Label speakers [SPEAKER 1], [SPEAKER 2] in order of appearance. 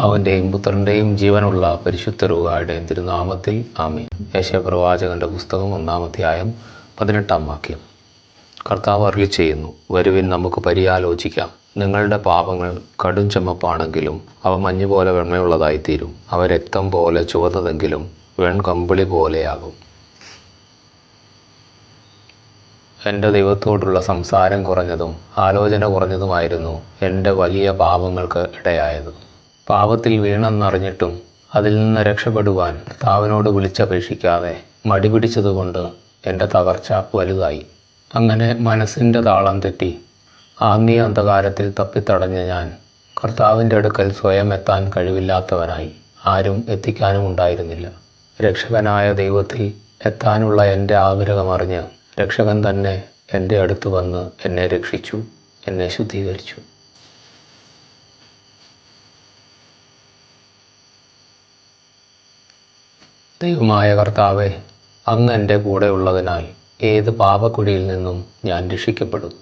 [SPEAKER 1] പിതാവിൻ്റെയും പുത്രൻ്റെയും ജീവനുള്ള പരിശുദ്ധ രൂഹായുടെയും തിരുനാമത്തിൽ ആമീൻ. യെശയ്യാപ്രവാചകന്റെ പുസ്തകം 1-ാം അധ്യായം 18-ാം വാക്യം. കർത്താവ് അരുളിച്ചെയ്യുന്നു, വരുവിൻ, നമുക്ക് പര്യാലോചിക്കാം. നിങ്ങളുടെ പാപങ്ങൾ കടും ചുമപ്പാണെങ്കിലും അവ മഞ്ഞുപോലെ വെണ്മയുള്ളതായിത്തീരും. അവ രക്തം പോലെ ചുവന്നതെങ്കിലും വെൺകമ്പിളി പോലെയാകും. എൻ്റെ ദൈവത്തോടുള്ള സംസാരം കുറഞ്ഞതും ആലോചന കുറഞ്ഞതുമായിരുന്നു എൻ്റെ വലിയ പാപങ്ങൾക്ക് ഇടയായത്. പാപത്തിൽ വീണെന്നറിഞ്ഞിട്ടും അതിൽ നിന്ന് രക്ഷപ്പെടുവാൻ കർത്താവിനോട് വിളിച്ചപേക്ഷിക്കാതെ മടിപിടിച്ചതുകൊണ്ട് എൻ്റെ തകർച്ച വലുതായി. അങ്ങനെ മനസ്സിൻ്റെ താളം തെറ്റി ആത്മീയ അന്ധകാരത്തിൽ തപ്പിത്തടഞ്ഞ ഞാൻ കർത്താവിൻ്റെ അടുക്കൽ സ്വയം എത്താൻ കഴിവില്ലാത്തവനായി. ആരും എത്തിക്കാനും ഉണ്ടായിരുന്നില്ല. രക്ഷകനായ ദൈവത്തിൽ എത്താനുള്ള എൻ്റെ ആഗ്രഹമറിഞ്ഞ് രക്ഷകൻ തന്നെ എൻ്റെ അടുത്ത് വന്ന് എന്നെ രക്ഷിച്ചു, എന്നെ ശുദ്ധീകരിച്ചു. ദൈവമായ കർത്താവേ, അങ്ങ് എൻ്റെ കൂടെ ഉള്ളതിനാൽ ഏത് പാപക്കുഴിയിൽ നിന്നും ഞാൻ രക്ഷിക്കപ്പെടും.